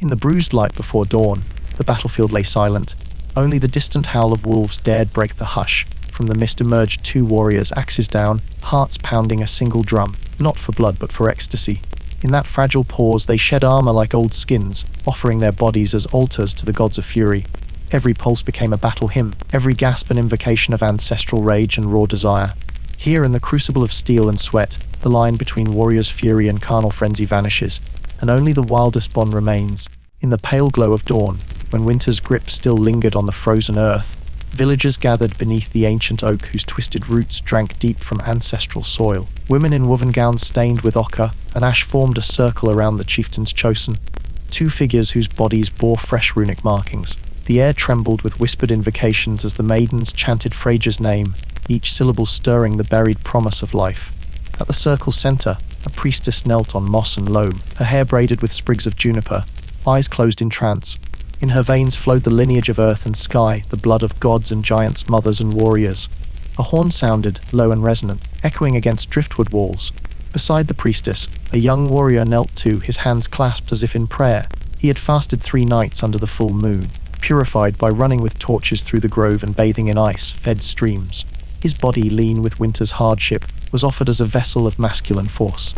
In the bruised light before dawn, the battlefield lay silent. Only the distant howl of wolves dared break the hush. From the mist emerged two warriors, axes down, hearts pounding a single drum, not for blood but for ecstasy. In that fragile pause they shed armor like old skins, offering their bodies as altars to the gods of fury. Every pulse became a battle hymn, every gasp an invocation of ancestral rage and raw desire. Here in the crucible of steel and sweat, the line between warrior's fury and carnal frenzy vanishes, and only the wildest bond remains. In the pale glow of dawn, when winter's grip still lingered on the frozen earth, villagers gathered beneath the ancient oak whose twisted roots drank deep from ancestral soil. Women in woven gowns stained with ochre and ash formed a circle around the chieftain's chosen, two figures whose bodies bore fresh runic markings. The air trembled with whispered invocations as the maidens chanted Freyja's name, each syllable stirring the buried promise of life. At the circle's center, a priestess knelt on moss and loam, her hair braided with sprigs of juniper, eyes closed in trance. In her veins flowed the lineage of earth and sky, the blood of gods and giants, mothers and warriors. A horn sounded, low and resonant, echoing against driftwood walls. Beside the priestess, a young warrior knelt too, his hands clasped as if in prayer. He had fasted 3 nights under the full moon, purified by running with torches through the grove and bathing in ice-fed streams. His body, lean with winter's hardship, was offered as a vessel of masculine force.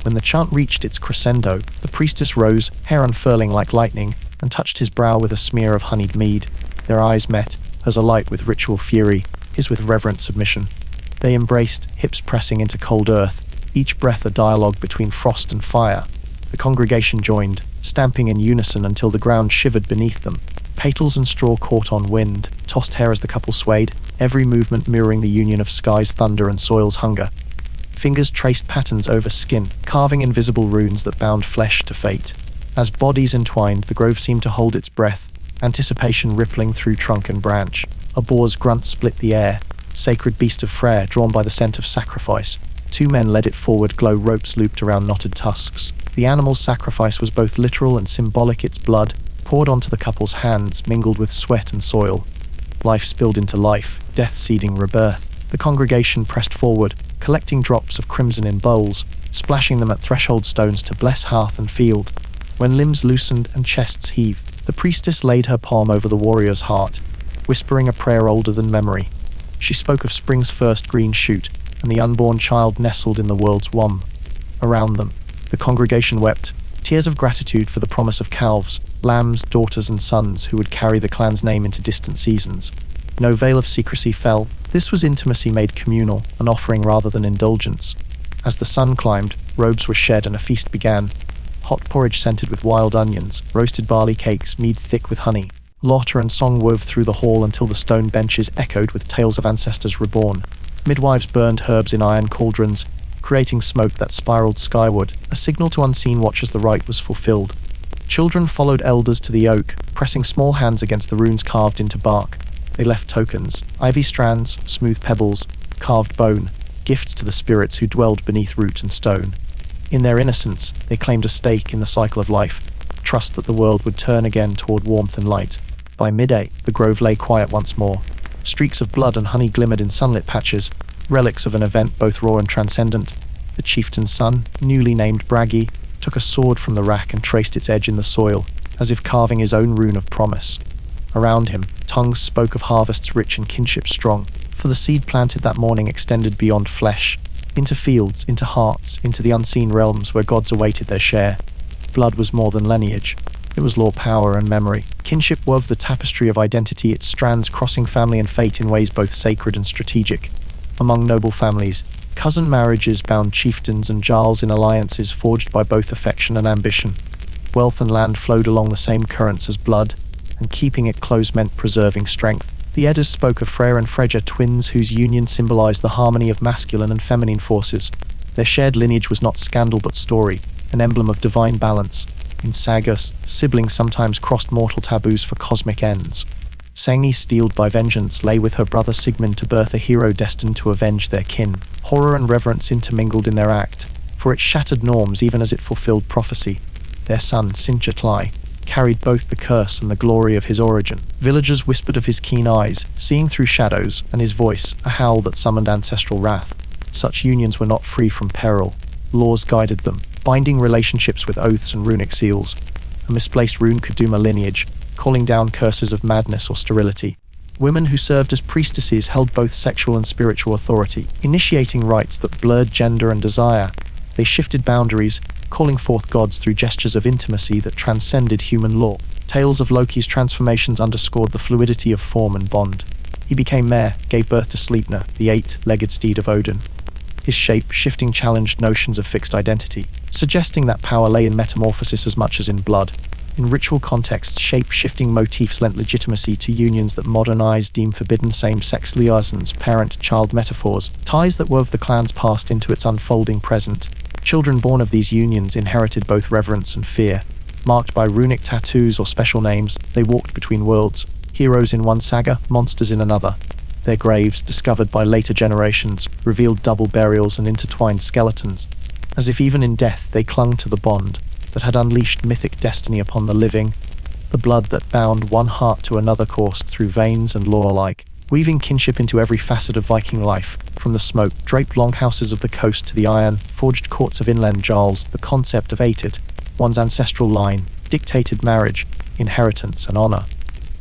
When the chant reached its crescendo, the priestess rose, hair unfurling like lightning, and touched his brow with a smear of honeyed mead. Their eyes met, hers alight with ritual fury, his with reverent submission. They embraced, hips pressing into cold earth, each breath a dialogue between frost and fire. The congregation joined, stamping in unison until the ground shivered beneath them. Petals and straw caught on wind, tossed hair as the couple swayed, every movement mirroring the union of sky's thunder and soil's hunger. Fingers traced patterns over skin, carving invisible runes that bound flesh to fate. As bodies entwined, the grove seemed to hold its breath, anticipation rippling through trunk and branch. A boar's grunt split the air, sacred beast of Freyja drawn by the scent of sacrifice. 2 men led it forward, glow ropes looped around knotted tusks. The animal's sacrifice was both literal and symbolic, its blood, poured onto the couple's hands, mingled with sweat and soil. Life spilled into life, death seeding rebirth. The congregation pressed forward, collecting drops of crimson in bowls, splashing them at threshold stones to bless hearth and field. When limbs loosened and chests heaved, the priestess laid her palm over the warrior's heart, whispering a prayer older than memory. She spoke of spring's first green shoot, and the unborn child nestled in the world's womb. Around them, the congregation wept, tears of gratitude for the promise of calves, lambs, daughters and sons who would carry the clan's name into distant seasons. No veil of secrecy fell. This was intimacy made communal, an offering rather than indulgence. As the sun climbed, robes were shed and a feast began. Hot porridge scented with wild onions, roasted barley cakes, mead thick with honey. Laughter and song wove through the hall until the stone benches echoed with tales of ancestors reborn. Midwives burned herbs in iron cauldrons, creating smoke that spiraled skyward, a signal to unseen watchers the rite was fulfilled. Children followed elders to the oak, pressing small hands against the runes carved into bark. They left tokens, ivy strands, smooth pebbles, carved bone, gifts to the spirits who dwelled beneath root and stone. In their innocence, they claimed a stake in the cycle of life, trust that the world would turn again toward warmth and light. By midday, the grove lay quiet once more. Streaks of blood and honey glimmered in sunlit patches, relics of an event both raw and transcendent. The chieftain's son, newly named Bragi, took a sword from the rack and traced its edge in the soil, as if carving his own rune of promise. Around him, tongues spoke of harvests rich and kinship strong, for the seed planted that morning extended beyond flesh, into fields, into hearts, into the unseen realms where gods awaited their share. Blood was more than lineage. It was law, power, and memory. Kinship wove the tapestry of identity, its strands crossing family and fate in ways both sacred and strategic. Among noble families, cousin marriages bound chieftains and jarls in alliances forged by both affection and ambition. Wealth and land flowed along the same currents as blood, and keeping it close meant preserving strength. The Eddas spoke of Freyja and Freyja, twins whose union symbolized the harmony of masculine and feminine forces. Their shared lineage was not scandal but story, an emblem of divine balance. In sagas, siblings sometimes crossed mortal taboos for cosmic ends. Sangi, steeled by vengeance, lay with her brother Sigmund to birth a hero destined to avenge their kin. Horror and reverence intermingled in their act, for it shattered norms even as it fulfilled prophecy. Their son, Sinchatlai, carried both the curse and the glory of his origin. Villagers whispered of his keen eyes, seeing through shadows, and his voice, a howl that summoned ancestral wrath. Such unions were not free from peril. Laws guided them, binding relationships with oaths and runic seals. a misplaced rune could doom a lineage, calling down curses of madness or sterility. Women who served as priestesses held both sexual and spiritual authority, initiating rites that blurred gender and desire. They shifted boundaries, calling forth gods through gestures of intimacy that transcended human law. Tales of Loki's transformations underscored the fluidity of form and bond. He became Mare, gave birth to Sleipnir, the eight-legged steed of Odin. His shape-shifting challenged notions of fixed identity, suggesting that power lay in metamorphosis as much as in blood. In ritual contexts, shape-shifting motifs lent legitimacy to unions that modern eyes deem forbidden, same-sex liaisons, parent-child metaphors, ties that wove the clan's past into its unfolding present. Children born of these unions inherited both reverence and fear. Marked by runic tattoos or special names, they walked between worlds, heroes in one saga, monsters in another. Their graves, discovered by later generations, revealed double burials and intertwined skeletons, as if even in death they clung to the bond that had unleashed mythic destiny upon the living. The blood that bound one heart to another coursed through veins and lore alike, weaving kinship into every facet of Viking life, from the smoke-draped longhouses of the coast to the iron-forged courts of inland jarls. The concept of Aetid, one's ancestral line, dictated marriage, inheritance, and honor.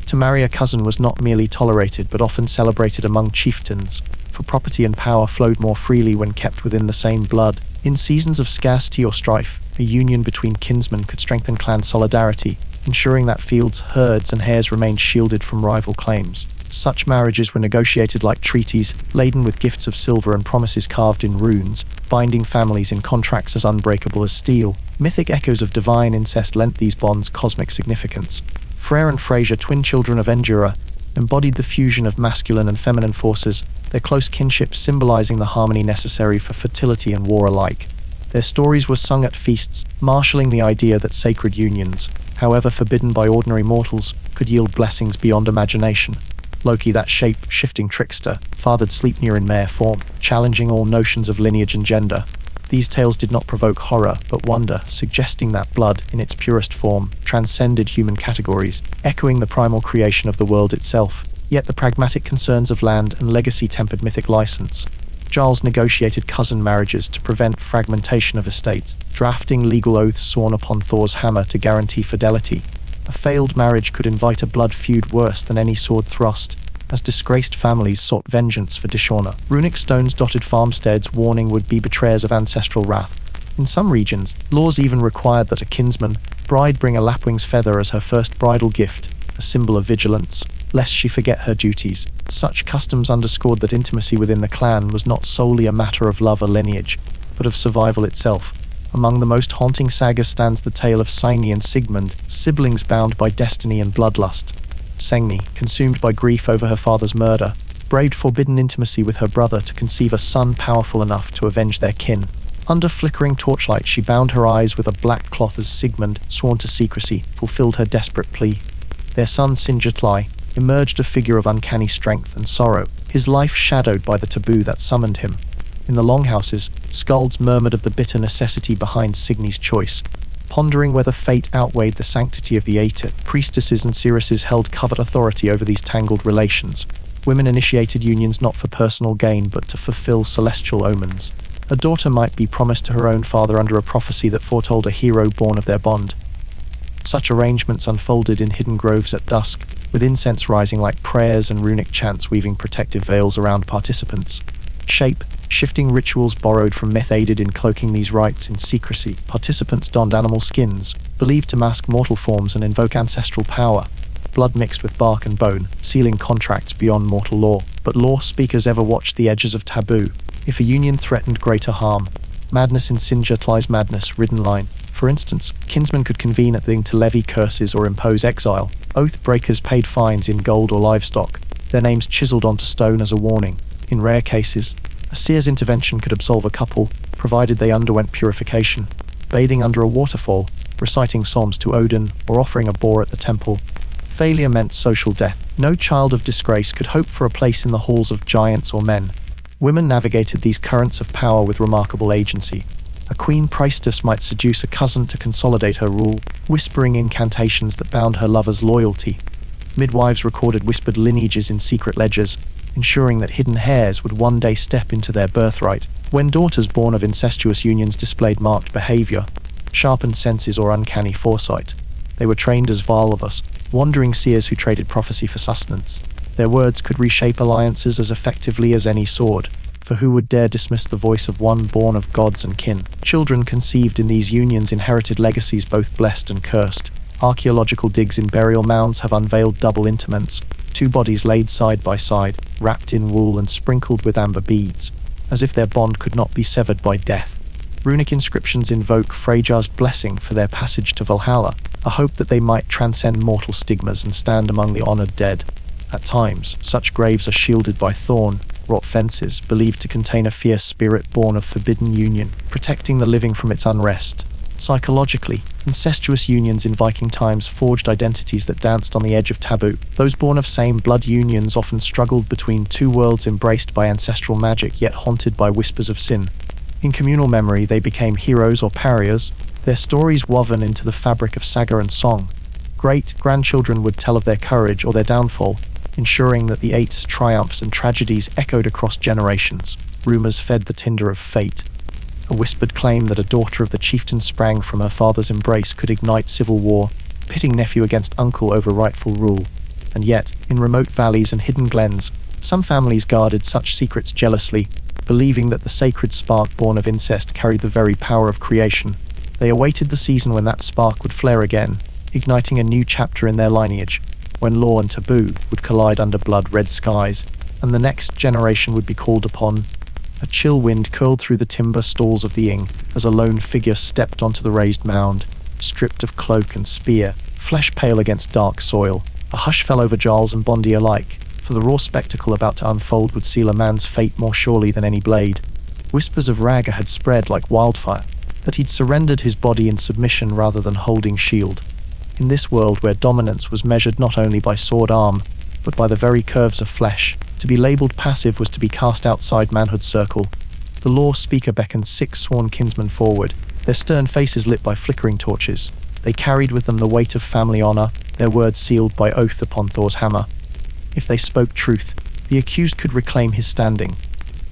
To marry a cousin was not merely tolerated but often celebrated among chieftains, for property and power flowed more freely when kept within the same blood. In seasons of scarcity or strife, a union between kinsmen could strengthen clan solidarity, ensuring that fields, herds, and heirs remained shielded from rival claims. Such marriages were negotiated like treaties, laden with gifts of silver and promises carved in runes, binding families in contracts as unbreakable as steel. Mythic echoes of divine incest lent these bonds cosmic significance. Freyja and Freyja, twin children of Endura, embodied the fusion of masculine and feminine forces, their close kinship symbolizing the harmony necessary for fertility and war alike. Their stories were sung at feasts, marshalling the idea that sacred unions, however forbidden by ordinary mortals, could yield blessings beyond imagination. Loki, that shape-shifting trickster, fathered Sleipnir in mare form, challenging all notions of lineage and gender. These tales did not provoke horror, but wonder, suggesting that blood, in its purest form, transcended human categories, echoing the primal creation of the world itself. Yet the pragmatic concerns of land and legacy tempered mythic license. Jarls negotiated cousin marriages to prevent fragmentation of estates, drafting legal oaths sworn upon Thor's hammer to guarantee fidelity. A failed marriage could invite a blood feud worse than any sword thrust, as disgraced families sought vengeance for dishonor. Runic stones dotted farmsteads, warning would-be betrayers of ancestral wrath. In some regions, laws even required that a kinsman bride bring a lapwing's feather as her first bridal gift, a symbol of vigilance, lest she forget her duties. Such customs underscored that intimacy within the clan was not solely a matter of love or lineage, but of survival itself. Among the most haunting sagas stands the tale of Signy and Sigmund, siblings bound by destiny and bloodlust. Signy, consumed by grief over her father's murder, braved forbidden intimacy with her brother to conceive a son powerful enough to avenge their kin. Under flickering torchlight, she bound her eyes with a black cloth as Sigmund, sworn to secrecy, fulfilled her desperate plea. Their son Sinjatlai emerged a figure of uncanny strength and sorrow, his life shadowed by the taboo that summoned him. In the longhouses, skalds murmured of the bitter necessity behind Signy's choice, pondering whether fate outweighed the sanctity of the Aetid. Priestesses and seeresses held covert authority over these tangled relations. Women initiated unions not for personal gain but to fulfill celestial omens. A daughter might be promised to her own father under a prophecy that foretold a hero born of their bond. Such arrangements unfolded in hidden groves at dusk, with incense rising like prayers and runic chants weaving protective veils around participants. Shape-shifting rituals borrowed from myth aided in cloaking these rites in secrecy. Participants donned animal skins, believed to mask mortal forms and invoke ancestral power. Blood mixed with bark and bone, sealing contracts beyond mortal law. But law speakers ever watched the edges of taboo. If a union threatened greater harm, madness in Sinjatlai's madness-ridden line. For instance, kinsmen could convene at the thing to levy curses or impose exile. Oath breakers paid fines in gold or livestock, their names chiseled onto stone as a warning. In rare cases, a seer's intervention could absolve a couple, provided they underwent purification. Bathing under a waterfall, reciting psalms to Odin, or offering a boar at the temple. Failure meant social death. No child of disgrace could hope for a place in the halls of giants or men. Women navigated these currents of power with remarkable agency. A queen priestess might seduce a cousin to consolidate her rule, whispering incantations that bound her lover's loyalty. Midwives recorded whispered lineages in secret ledgers, ensuring that hidden heirs would one day step into their birthright. When daughters born of incestuous unions displayed marked behavior, sharpened senses or uncanny foresight, They were trained as Valvas, wandering seers who traded prophecy for sustenance. Their words could reshape alliances as effectively as any sword, for who would dare dismiss the voice of one born of gods and kin? Children conceived in these unions inherited legacies both blessed and cursed. Archaeological digs in burial mounds have unveiled double intimates, two bodies laid side by side, wrapped in wool and sprinkled with amber beads, as if their bond could not be severed by death. Runic inscriptions invoke Freyja's blessing for their passage to Valhalla, a hope that they might transcend mortal stigmas and stand among the honored dead. At times, such graves are shielded by thorn-wrought fences, believed to contain a fierce spirit born of forbidden union, protecting the living from its unrest. Psychologically, incestuous unions in Viking times forged identities that danced on the edge of taboo. Those born of same blood unions often struggled between two worlds embraced by ancestral magic yet haunted by whispers of sin. In communal memory, they became heroes or pariahs, their stories woven into the fabric of saga and song. Great-grandchildren would tell of their courage or their downfall, ensuring that the eight's triumphs and tragedies echoed across generations. Rumors fed the tinder of fate. A whispered claim that a daughter of the chieftain sprang from her father's embrace could ignite civil war, pitting nephew against uncle over rightful rule. And yet, in remote valleys and hidden glens, some families guarded such secrets jealously, believing that the sacred spark born of incest carried the very power of creation. They awaited the season when that spark would flare again, igniting a new chapter in their lineage, when law and taboo would collide under blood-red skies, and the next generation would be called upon. A chill wind curled through the timber stalls of the inn as a lone figure stepped onto the raised mound, stripped of cloak and spear, flesh pale against dark soil. A hush fell over Jarls and Bondi alike, for the raw spectacle about to unfold would seal a man's fate more surely than any blade. Whispers of Raga had spread like wildfire, that he'd surrendered his body in submission rather than holding shield. In this world where dominance was measured not only by sword arm, but by the very curves of flesh, to be labelled passive was to be cast outside manhood's circle. The law speaker beckoned 6 sworn kinsmen forward, their stern faces lit by flickering torches. They carried with them the weight of family honour, their words sealed by oath upon Thor's hammer. If they spoke truth, the accused could reclaim his standing.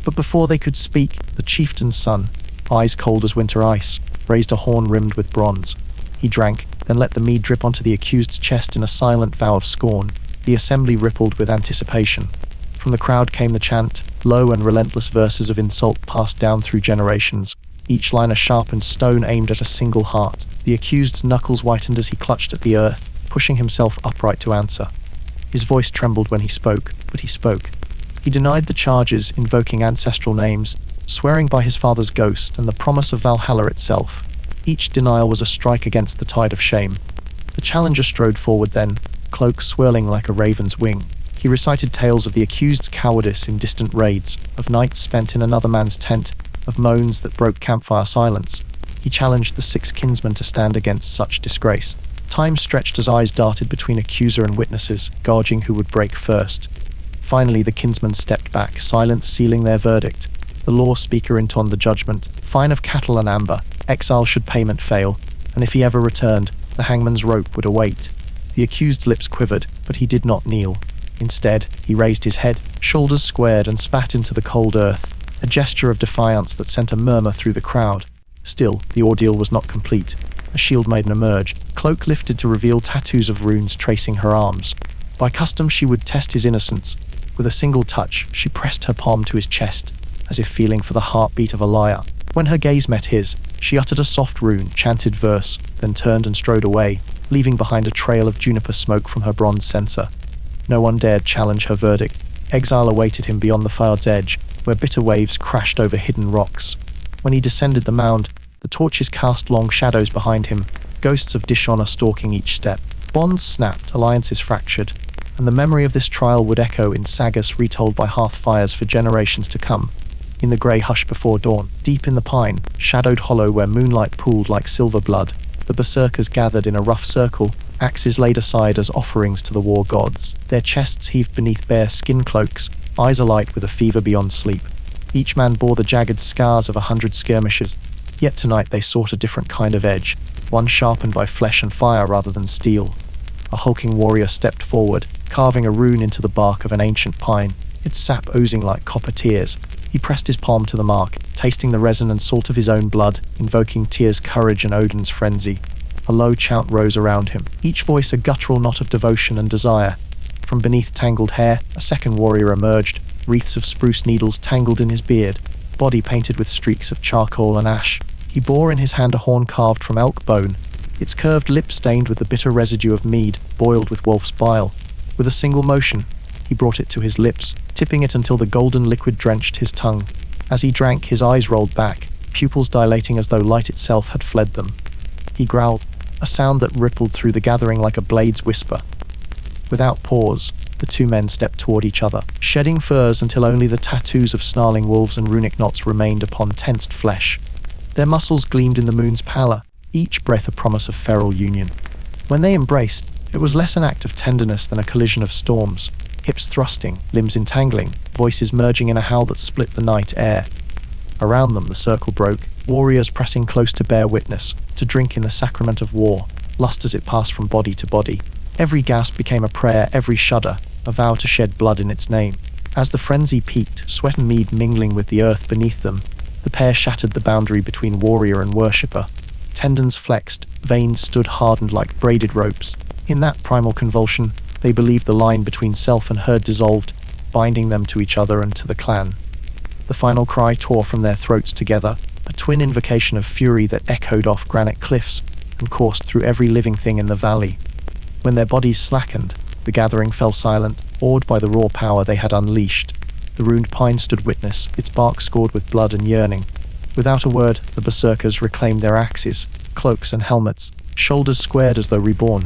But before they could speak, the chieftain's son, eyes cold as winter ice, raised a horn rimmed with bronze. He drank, then let the mead drip onto the accused's chest in a silent vow of scorn. The assembly rippled with anticipation. From the crowd came the chant, low and relentless verses of insult passed down through generations, each line a sharpened stone aimed at a single heart. The accused's knuckles whitened as he clutched at the earth, pushing himself upright to answer. His voice trembled when he spoke, but he spoke. He denied the charges, invoking ancestral names, swearing by his father's ghost and the promise of Valhalla itself. Each denial was a strike against the tide of shame. The challenger strode forward then, cloak swirling like a raven's wing. He recited tales of the accused's cowardice in distant raids, of nights spent in another man's tent, of moans that broke campfire silence. He challenged the 6 kinsmen to stand against such disgrace. Time stretched as eyes darted between accuser and witnesses, gauging who would break first. Finally the kinsmen stepped back, silence sealing their verdict. The law speaker intoned the judgment, fine of cattle and amber, exile should payment fail, and if he ever returned, the hangman's rope would await. The accused's lips quivered, but he did not kneel. Instead, he raised his head, shoulders squared, and spat into the cold earth, a gesture of defiance that sent a murmur through the crowd. Still, the ordeal was not complete. A shield maiden emerged, cloak lifted to reveal tattoos of runes tracing her arms. By custom she would test his innocence. With a single touch, she pressed her palm to his chest, as if feeling for the heartbeat of a liar. When her gaze met his, she uttered a soft rune, chanted verse, then turned and strode away, leaving behind a trail of juniper smoke from her bronze censer. No one dared challenge her verdict. Exile awaited him beyond the fjord's edge, where bitter waves crashed over hidden rocks. When he descended the mound, the torches cast long shadows behind him, ghosts of dishonor stalking each step. Bonds snapped, alliances fractured, and the memory of this trial would echo in sagas retold by hearth fires for generations to come. In the grey hush before dawn, deep in the pine, shadowed hollow where moonlight pooled like silver blood, the berserkers gathered in a rough circle, axes laid aside as offerings to the war gods. Their chests heaved beneath bare skin cloaks, eyes alight with a fever beyond sleep. Each man bore the jagged scars of 100 skirmishes, yet tonight they sought a different kind of edge, one sharpened by flesh and fire rather than steel. A hulking warrior stepped forward, carving a rune into the bark of an ancient pine, its sap oozing like copper tears. He pressed his palm to the mark, tasting the resin and salt of his own blood, invoking Tyr's courage and Odin's frenzy. A low chant rose around him, each voice a guttural knot of devotion and desire. From beneath tangled hair, a second warrior emerged, wreaths of spruce needles tangled in his beard, body painted with streaks of charcoal and ash. He bore in his hand a horn carved from elk bone, its curved lip stained with the bitter residue of mead, boiled with wolf's bile. With a single motion, he brought it to his lips, tipping it until the golden liquid drenched his tongue. As he drank, his eyes rolled back, pupils dilating as though light itself had fled them. He growled, a sound that rippled through the gathering like a blade's whisper. Without pause, the two men stepped toward each other, shedding furs until only the tattoos of snarling wolves and runic knots remained upon tensed flesh. Their muscles gleamed in the moon's pallor, each breath a promise of feral union. When they embraced, it was less an act of tenderness than a collision of storms, hips thrusting, limbs entangling, voices merging in a howl that split the night air. Around them the circle broke, warriors pressing close to bear witness, to drink in the sacrament of war, lust as it passed from body to body. Every gasp became a prayer, every shudder, a vow to shed blood in its name. As the frenzy peaked, sweat and mead mingling with the earth beneath them, the pair shattered the boundary between warrior and worshipper. Tendons flexed, veins stood hardened like braided ropes. In that primal convulsion, they believed the line between self and herd dissolved, binding them to each other and to the clan. The final cry tore from their throats together, a twin invocation of fury that echoed off granite cliffs and coursed through every living thing in the valley. When their bodies slackened, the gathering fell silent, awed by the raw power they had unleashed. The ruined pine stood witness, its bark scored with blood and yearning. Without a word, the berserkers reclaimed their axes, cloaks and helmets, shoulders squared as though reborn.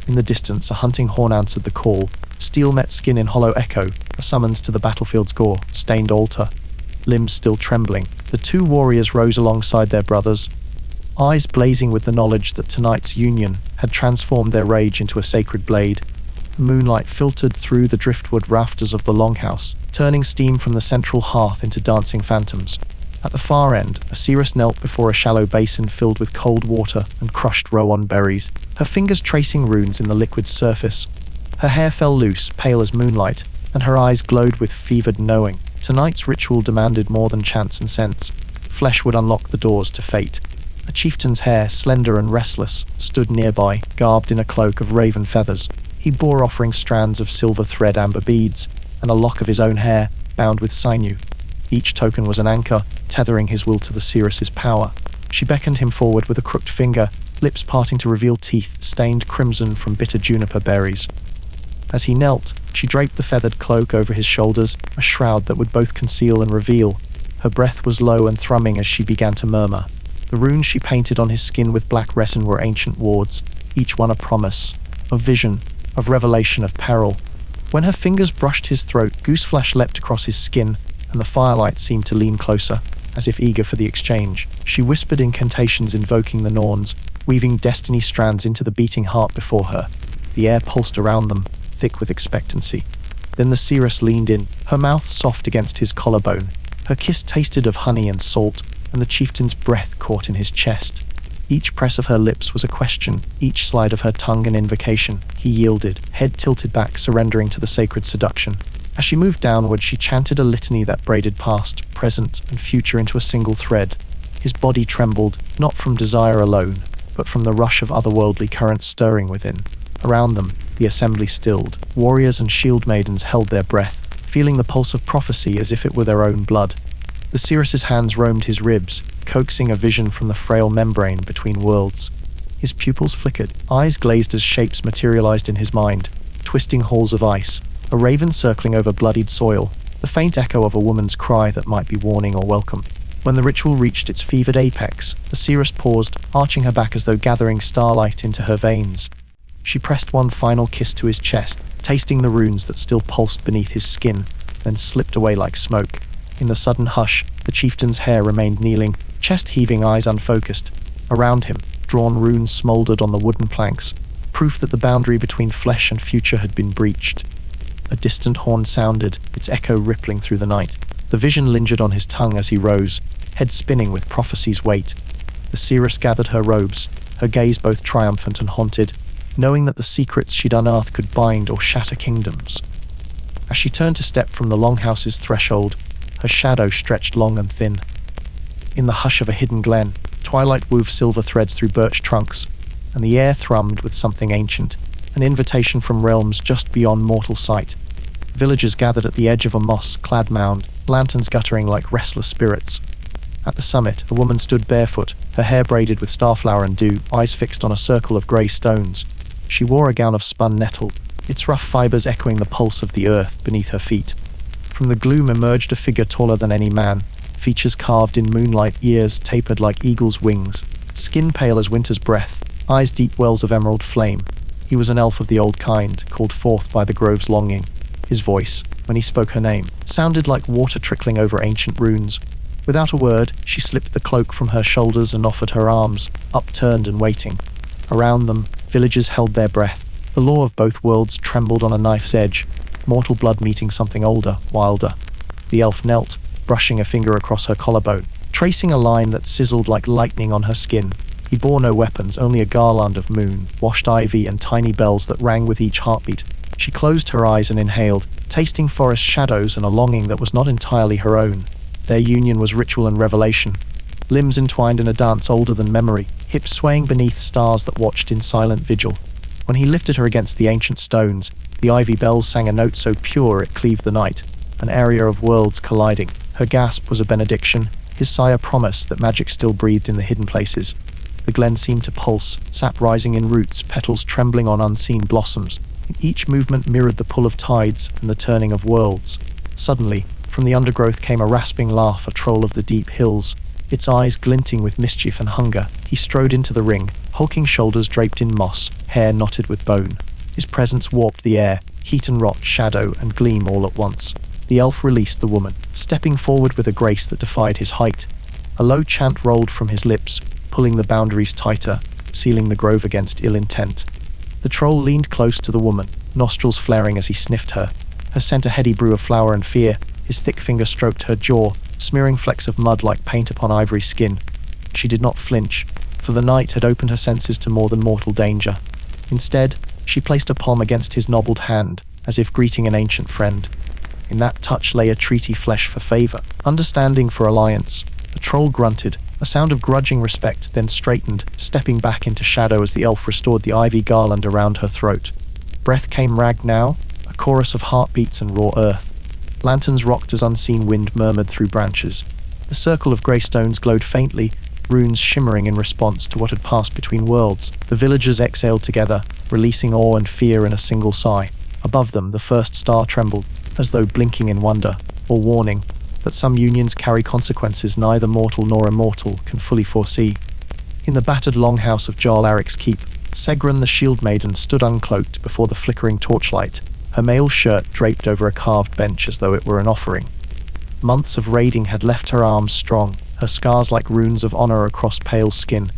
In the distance, a hunting horn answered the call. Steel met skin in hollow echo, a summons to the battlefield's gore, stained altar. Limbs still trembling, the two warriors rose alongside their brothers, eyes blazing with the knowledge that tonight's union had transformed their rage into a sacred blade. Moonlight filtered through the driftwood rafters of the longhouse, turning steam from the central hearth into dancing phantoms. At the far end, a seeress knelt before a shallow basin filled with cold water and crushed rowan berries, her fingers tracing runes in the liquid surface. Her hair fell loose, pale as moonlight, and her eyes glowed with fevered knowing. Tonight's ritual demanded more than chance and sense. Flesh would unlock the doors to fate. A chieftain's hair, slender and restless, stood nearby, garbed in a cloak of raven feathers. He bore offering strands of silver thread amber beads, and a lock of his own hair, bound with sinew. Each token was an anchor, tethering his will to the seeress's power. She beckoned him forward with a crooked finger, lips parting to reveal teeth stained crimson from bitter juniper berries. As he knelt, she draped the feathered cloak over his shoulders, a shroud that would both conceal and reveal. Her breath was low and thrumming as she began to murmur. The runes she painted on his skin with black resin were ancient wards, each one a promise, of vision, of revelation, of peril. When her fingers brushed his throat, gooseflesh leapt across his skin, and the firelight seemed to lean closer, as if eager for the exchange. She whispered incantations invoking the Norns, weaving destiny strands into the beating heart before her. The air pulsed around them, thick with expectancy. Then the seeress leaned in, her mouth soft against his collarbone. Her kiss tasted of honey and salt, and the chieftain's breath caught in his chest. Each press of her lips was a question, each slide of her tongue an invocation. He yielded, head tilted back, surrendering to the sacred seduction. As she moved downward, she chanted a litany that braided past, present, and future into a single thread. His body trembled, not from desire alone, but from the rush of otherworldly currents stirring within. Around them, the assembly stilled. Warriors and shield maidens held their breath, feeling the pulse of prophecy as if it were their own blood. The seeress's hands roamed his ribs, coaxing a vision from the frail membrane between worlds. His pupils flickered, eyes glazed as shapes materialized in his mind, twisting halls of ice, a raven circling over bloodied soil, the faint echo of a woman's cry that might be warning or welcome. When the ritual reached its fevered apex, the seeress paused, arching her back as though gathering starlight into her veins. She pressed one final kiss to his chest, tasting the runes that still pulsed beneath his skin, then slipped away like smoke. In the sudden hush, the chieftain's hair remained kneeling, chest heaving, eyes unfocused. Around him, drawn runes smoldered on the wooden planks, proof that the boundary between flesh and future had been breached. A distant horn sounded, its echo rippling through the night. The vision lingered on his tongue as he rose, head spinning with prophecy's weight. The seeress gathered her robes, her gaze both triumphant and haunted, knowing that the secrets she'd unearthed could bind or shatter kingdoms. As she turned to step from the longhouse's threshold, her shadow stretched long and thin. In the hush of a hidden glen, twilight wove silver threads through birch trunks, and the air thrummed with something ancient, an invitation from realms just beyond mortal sight. Villagers gathered at the edge of a moss-clad mound, lanterns guttering like restless spirits. At the summit, a woman stood barefoot, her hair braided with starflower and dew, eyes fixed on a circle of grey stones. She wore a gown of spun nettle, its rough fibres echoing the pulse of the earth beneath her feet. From the gloom emerged a figure taller than any man, features carved in moonlight, ears tapered like eagle's wings, skin pale as winter's breath, eyes deep wells of emerald flame. He was an elf of the old kind, called forth by the grove's longing. His voice, when he spoke her name, sounded like water trickling over ancient runes. Without a word, she slipped the cloak from her shoulders and offered her arms, upturned and waiting. Around them, villagers held their breath. The law of both worlds trembled on a knife's edge, mortal blood meeting something older, wilder. The elf knelt, brushing a finger across her collarbone, tracing a line that sizzled like lightning on her skin. He bore no weapons, only a garland of moon, washed ivy and tiny bells that rang with each heartbeat. She closed her eyes and inhaled, tasting forest shadows and a longing that was not entirely her own. Their union was ritual and revelation. Limbs entwined in a dance older than memory, hips swaying beneath stars that watched in silent vigil. When he lifted her against the ancient stones, the ivy bells sang a note so pure it cleaved the night, an area of worlds colliding. Her gasp was a benediction, his sigh a promise that magic still breathed in the hidden places. The glen seemed to pulse, sap rising in roots, petals trembling on unseen blossoms. Each movement mirrored the pull of tides and the turning of worlds. Suddenly, from the undergrowth came a rasping laugh, a troll of the deep hills, its eyes glinting with mischief and hunger. He strode into the ring, hulking shoulders draped in moss, hair knotted with bone. His presence warped the air, heat and rot, shadow and gleam all at once. The elf released the woman, stepping forward with a grace that defied his height. A low chant rolled from his lips, pulling the boundaries tighter, sealing the grove against ill intent. The troll leaned close to the woman, nostrils flaring as he sniffed her. Her scent a heady brew of flower and fear. His thick finger stroked her jaw, smearing flecks of mud like paint upon ivory skin. She did not flinch, for the night had opened her senses to more than mortal danger. Instead, she placed a palm against his knobbled hand, as if greeting an ancient friend. In that touch lay a treaty, flesh for favor, understanding for alliance. The troll grunted, a sound of grudging respect, then straightened, stepping back into shadow as the elf restored the ivy garland around her throat. Breath came ragged now, a chorus of heartbeats and raw earth. Lanterns rocked as unseen wind murmured through branches. The circle of grey stones glowed faintly, runes shimmering in response to what had passed between worlds. The villagers exhaled together, releasing awe and fear in a single sigh. Above them, the first star trembled, as though blinking in wonder, or warning that some unions carry consequences neither mortal nor immortal can fully foresee. In the battered longhouse of Jarl Aric's keep, Segrun the shield maiden stood uncloaked before the flickering torchlight, her mail shirt draped over a carved bench as though it were an offering. Months of raiding had left her arms strong, her scars like runes of honor across pale skin.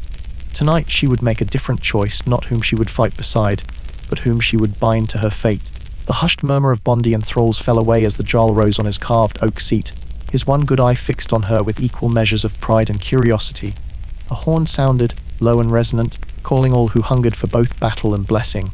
Tonight she would make a different choice, not whom she would fight beside, but whom she would bind to her fate. The hushed murmur of Bondi and thralls fell away as the Jarl rose on his carved oak seat, his one good eye fixed on her with equal measures of pride and curiosity. A horn sounded, low and resonant, calling all who hungered for both battle and blessing.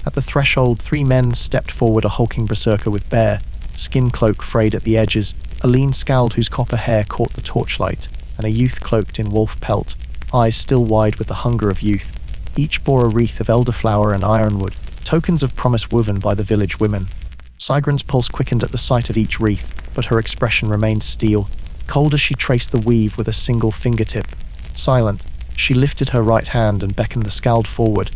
At the threshold, 3 men stepped forward, a hulking berserker with bare, skin cloak frayed at the edges, a lean skald whose copper hair caught the torchlight, and a youth cloaked in wolf pelt, eyes still wide with the hunger of youth. Each bore a wreath of elderflower and ironwood, tokens of promise woven by the village women. Sigrun's pulse quickened at the sight of each wreath, but her expression remained steel, cold as she traced the weave with a single fingertip. Silent, she lifted her right hand and beckoned the skald forward.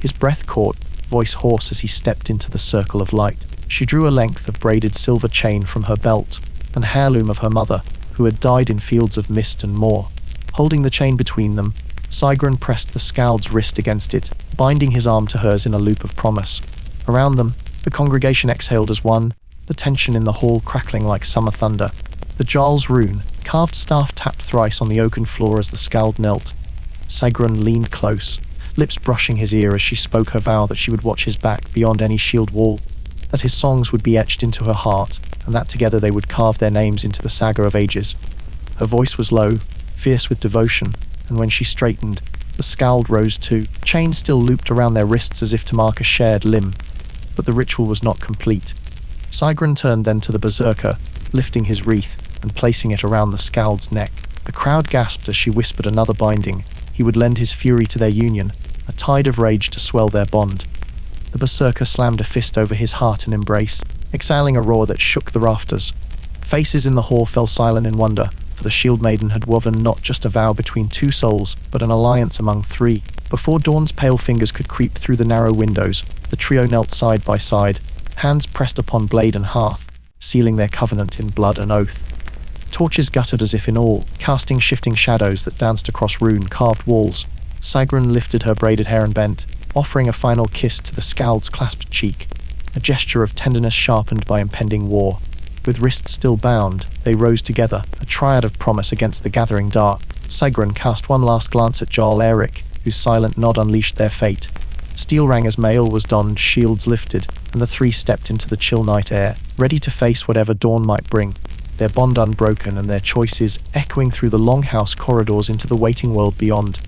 His breath caught, voice hoarse as he stepped into the circle of light. She drew a length of braided silver chain from her belt, an heirloom of her mother, who had died in fields of mist and moor. Holding the chain between them, Sigrun pressed the skald's wrist against it, binding his arm to hers in a loop of promise. Around them, the congregation exhaled as one, the tension in the hall crackling like summer thunder. The Jarl's rune, carved staff tapped thrice on the oaken floor as the skald knelt. Sigrun leaned close, lips brushing his ear as she spoke her vow that she would watch his back beyond any shield wall, that his songs would be etched into her heart, and that together they would carve their names into the saga of ages. Her voice was low, fierce with devotion, and when she straightened, the skald rose too, chains still looped around their wrists as if to mark a shared limb. But the ritual was not complete. Sigrun turned then to the berserker, lifting his wreath and placing it around the skald's neck. The crowd gasped as she whispered another binding. He would lend his fury to their union, a tide of rage to swell their bond. The berserker slammed a fist over his heart in embrace, exhaling a roar that shook the rafters. Faces in the hall fell silent in wonder, for the shield maiden had woven not just a vow between two souls, but an alliance among three. Before Dawn's pale fingers could creep through the narrow windows, the trio knelt side by side, hands pressed upon blade and hearth, sealing their covenant in blood and oath. Torches guttered as if in awe, casting shifting shadows that danced across rune-carved walls. Sigrun lifted her braided hair and bent, offering a final kiss to the Skald's clasped cheek, a gesture of tenderness sharpened by impending war. With wrists still bound, they rose together, a triad of promise against the gathering dark. Sigrun cast one last glance at Jarl Eric, whose silent nod unleashed their fate. Steel rang as mail was donned, shields lifted, and the three stepped into the chill night air, ready to face whatever dawn might bring, their bond unbroken and their choices echoing through the longhouse corridors into the waiting world beyond.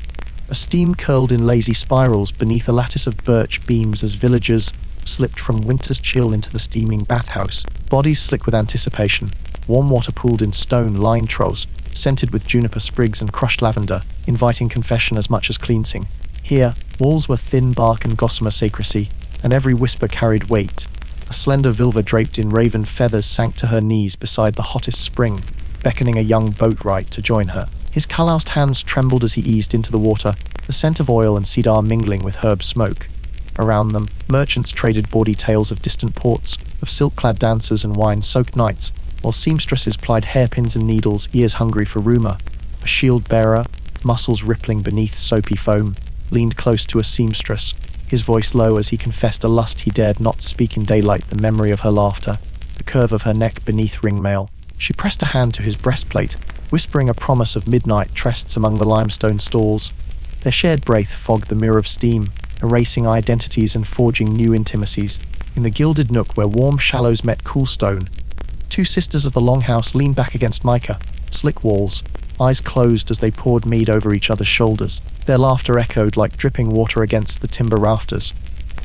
A steam curled in lazy spirals beneath a lattice of birch beams as villagers slipped from winter's chill into the steaming bathhouse, bodies slick with anticipation. Warm water pooled in stone-lined troughs, scented with juniper sprigs and crushed lavender, inviting confession as much as cleansing. Here, walls were thin bark and gossamer secrecy, and every whisper carried weight. A slender Vilva draped in raven feathers sank to her knees beside the hottest spring, beckoning a young boatwright to join her. His calloused hands trembled as he eased into the water, the scent of oil and cedar mingling with herb smoke. Around them, merchants traded bawdy tales of distant ports, of silk-clad dancers and wine-soaked nights, while seamstresses plied hairpins and needles, ears hungry for rumor. A shield-bearer, muscles rippling beneath soapy foam, leaned close to a seamstress, his voice low as he confessed a lust he dared not speak in daylight, the memory of her laughter, the curve of her neck beneath ring-mail. She pressed a hand to his breastplate, whispering a promise of midnight trysts among the limestone stalls. Their shared breath fogged the mirror of steam, erasing identities and forging new intimacies. In the gilded nook where warm shallows met cool stone, two sisters of the longhouse leaned back against mica, slick walls, eyes closed as they poured mead over each other's shoulders. Their laughter echoed like dripping water against the timber rafters.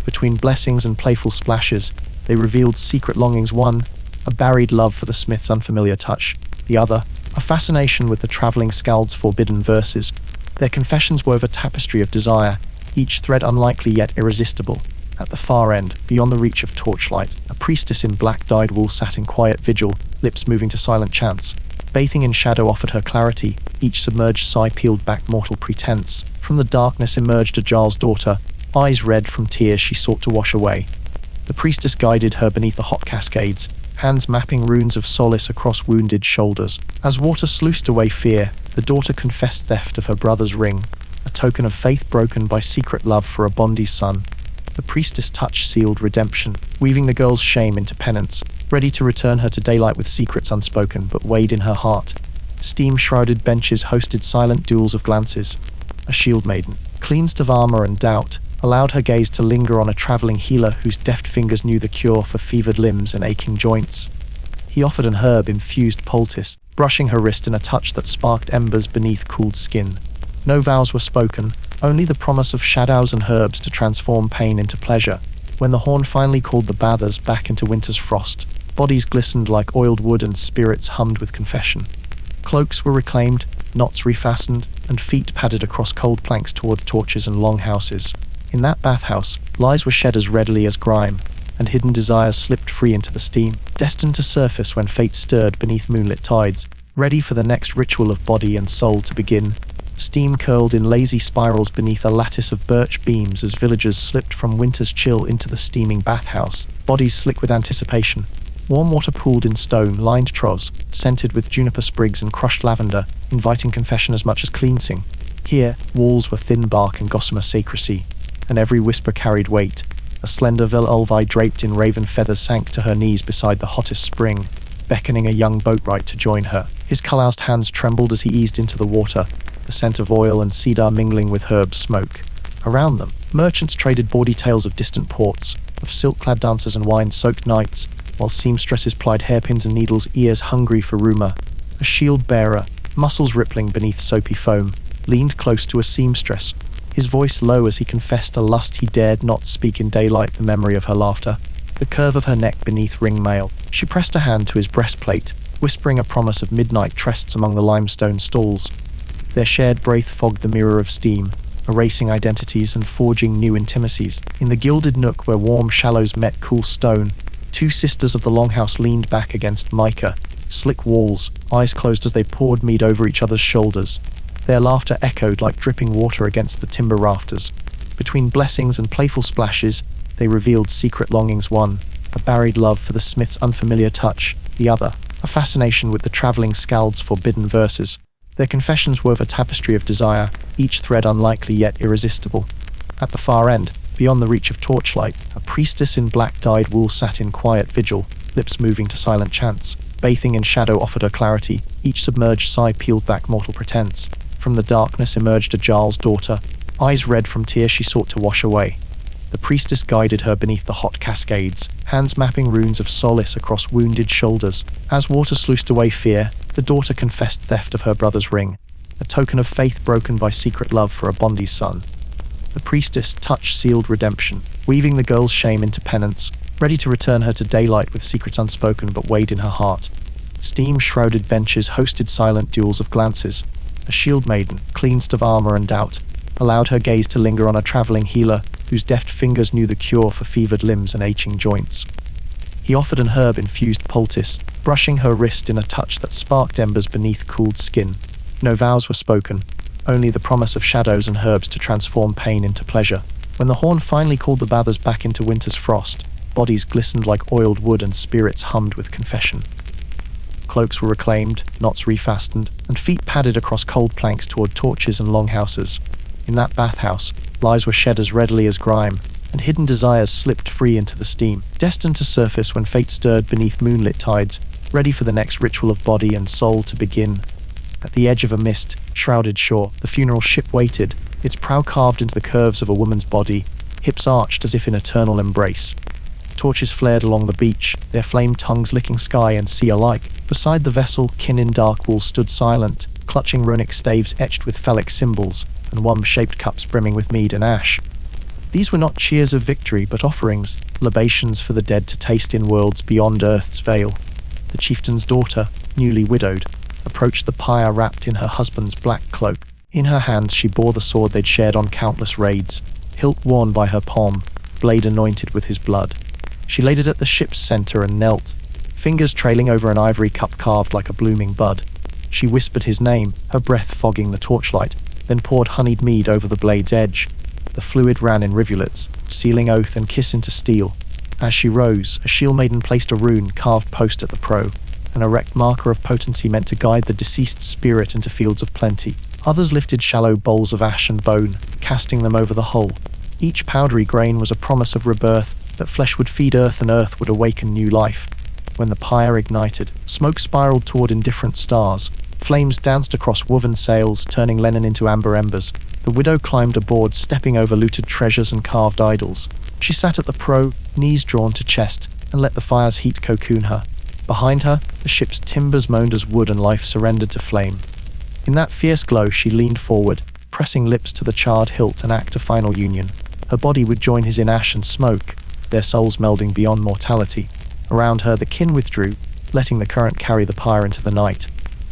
Between blessings and playful splashes, they revealed secret longings. One, a buried love for the smith's unfamiliar touch. The other, a fascination with the travelling Skald's forbidden verses. Their confessions wove a tapestry of desire, each thread unlikely yet irresistible. At the far end, beyond the reach of torchlight, a priestess in black-dyed wool sat in quiet vigil, lips moving to silent chants. Bathing in shadow offered her clarity, each submerged sigh peeled back mortal pretense. From the darkness emerged a Jarl's daughter, eyes red from tears she sought to wash away. The priestess guided her beneath the hot cascades, hands mapping runes of solace across wounded shoulders. As water sluiced away fear, the daughter confessed theft of her brother's ring, a token of faith broken by secret love for a Bondi's son. The priestess' touch sealed redemption, weaving the girl's shame into penance, ready to return her to daylight with secrets unspoken but weighed in her heart. Steam-shrouded benches hosted silent duels of glances. A shield maiden, cleansed of armor and doubt, allowed her gaze to linger on a traveling healer whose deft fingers knew the cure for fevered limbs and aching joints. He offered an herb-infused poultice, brushing her wrist in a touch that sparked embers beneath cooled skin. No vows were spoken, only the promise of shadows and herbs to transform pain into pleasure. When the horn finally called the bathers back into winter's frost, bodies glistened like oiled wood and spirits hummed with confession. Cloaks were reclaimed, knots refastened, and feet padded across cold planks toward torches and longhouses. In that bathhouse, lies were shed as readily as grime, and hidden desires slipped free into the steam, destined to surface when fate stirred beneath moonlit tides, ready for the next ritual of body and soul to begin. Steam curled in lazy spirals beneath a lattice of birch beams as villagers slipped from winter's chill into the steaming bathhouse, bodies slick with anticipation. Warm water pooled in stone-lined troughs, scented with juniper sprigs and crushed lavender, inviting confession as much as cleansing. Here, walls were thin bark and gossamer secrecy, and every whisper carried weight. A slender Vilulvi draped in raven feathers sank to her knees beside the hottest spring, beckoning a young boatwright to join her. His calloused hands trembled as he eased into the water, the scent of oil and cedar mingling with herb smoke. Around them, merchants traded bawdy tales of distant ports, of silk-clad dancers and wine-soaked nights, while seamstresses plied hairpins and needles, ears hungry for rumor. A shield-bearer, muscles rippling beneath soapy foam, leaned close to a seamstress, his voice low as he confessed a lust he dared not speak in daylight, the memory of her laughter, the curve of her neck beneath ring-mail. She pressed a hand to his breastplate, whispering a promise of midnight trysts among the limestone stalls. Their shared breath fogged the mirror of steam, erasing identities and forging new intimacies. In the gilded nook where warm shallows met cool stone, two sisters of the longhouse leaned back against mica, slick walls, eyes closed as they poured mead over each other's shoulders. Their laughter echoed like dripping water against the timber rafters. Between blessings and playful splashes, they revealed secret longings. One, a buried love for the smith's unfamiliar touch; the other, a fascination with the traveling skald's forbidden verses. Their confessions wove a tapestry of desire, each thread unlikely yet irresistible. At the far end, beyond the reach of torchlight, a priestess in black dyed wool sat in quiet vigil, lips moving to silent chants. Bathing in shadow offered her clarity, each submerged sigh peeled back mortal pretense. From the darkness emerged a Jarl's daughter, eyes red from tears she sought to wash away. The priestess guided her beneath the hot cascades, hands mapping runes of solace across wounded shoulders. As water sluiced away fear, the daughter confessed theft of her brother's ring, a token of faith broken by secret love for a Bondi's son. The priestess' touch sealed redemption, weaving the girl's shame into penance, ready to return her to daylight with secrets unspoken but weighed in her heart. Steam-shrouded benches hosted silent duels of glances. A shield maiden, cleansed of armor and doubt, allowed her gaze to linger on a traveling healer whose deft fingers knew the cure for fevered limbs and aching joints. He offered an herb-infused poultice, brushing her wrist in a touch that sparked embers beneath cooled skin. No vows were spoken, only the promise of shadows and herbs to transform pain into pleasure. When the horn finally called the bathers back into winter's frost, bodies glistened like oiled wood and spirits hummed with confession. Cloaks were reclaimed, knots refastened, and feet padded across cold planks toward torches and longhouses. In that bathhouse, lies were shed as readily as grime, and hidden desires slipped free into the steam, destined to surface when fate stirred beneath moonlit tides, ready for the next ritual of body and soul to begin. At the edge of a mist-shrouded shore, the funeral ship waited, its prow carved into the curves of a woman's body, hips arched as if in eternal embrace. Torches flared along the beach, their flame tongues licking sky and sea alike. Beside the vessel, kin in dark wool stood silent, clutching runic staves etched with phallic symbols, and womb-shaped cups brimming with mead and ash. These were not cheers of victory, but offerings, libations for the dead to taste in worlds beyond earth's veil. The chieftain's daughter, newly widowed, approached the pyre wrapped in her husband's black cloak. In her hands she bore the sword they'd shared on countless raids, hilt worn by her palm, blade anointed with his blood. She laid it at the ship's center and knelt, fingers trailing over an ivory cup carved like a blooming bud. She whispered his name, her breath fogging the torchlight, then poured honeyed mead over the blade's edge. The fluid ran in rivulets, sealing oath and kiss into steel. As she rose, a shield maiden placed a rune carved post at the prow, an erect marker of potency meant to guide the deceased spirit into fields of plenty. Others lifted shallow bowls of ash and bone, casting them over the hull. Each powdery grain was a promise of rebirth, that flesh would feed earth and earth would awaken new life. When the pyre ignited, smoke spiraled toward indifferent stars. Flames danced across woven sails, turning linen into amber embers. The widow climbed aboard, stepping over looted treasures and carved idols. She sat at the prow, knees drawn to chest, and let the fire's heat cocoon her. Behind her, the ship's timbers moaned as wood and life surrendered to flame. In that fierce glow, she leaned forward, pressing lips to the charred hilt and act a final union. Her body would join his in ash and smoke, their souls melding beyond mortality. Around her, the kin withdrew, letting the current carry the pyre into the night.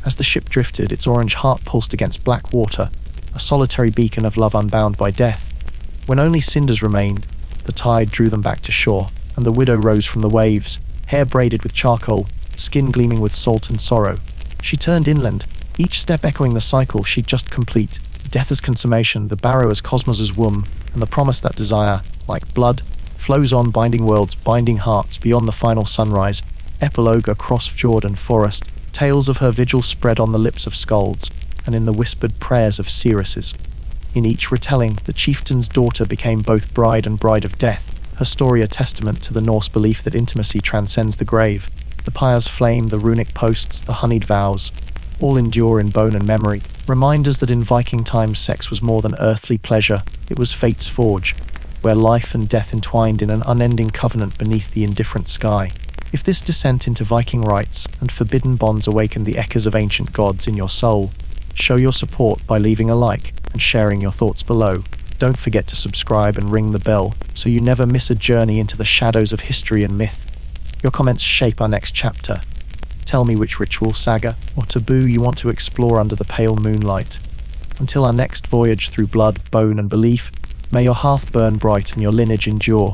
As the ship drifted, its orange heart pulsed against black water, a solitary beacon of love unbound by death. When only cinders remained, the tide drew them back to shore, and the widow rose from the waves, hair braided with charcoal, skin gleaming with salt and sorrow. She turned inland, each step echoing the cycle she'd just complete. Death as consummation, the barrow as cosmos's womb, and the promise that desire, like blood, flows on, binding worlds, binding hearts beyond the final sunrise. Epilogue across fjord and forest, tales of her vigil spread on the lips of skalds, and in the whispered prayers of seeresses. In each retelling, the chieftain's daughter became both bride and bride of death, her story a testament to the Norse belief that intimacy transcends the grave. The pyre's flame, the runic posts, the honeyed vows, all endure in bone and memory, reminders that in Viking times sex was more than earthly pleasure, it was fate's forge, where life and death entwined in an unending covenant beneath the indifferent sky. If this descent into Viking rites and forbidden bonds awakened the echoes of ancient gods in your soul, show your support by leaving a like and sharing your thoughts below. Don't forget to subscribe and ring the bell so you never miss a journey into the shadows of history and myth. Your comments shape our next chapter. Tell me which ritual, saga, or taboo you want to explore under the pale moonlight. Until our next voyage through blood, bone, and belief, may your hearth burn bright and your lineage endure.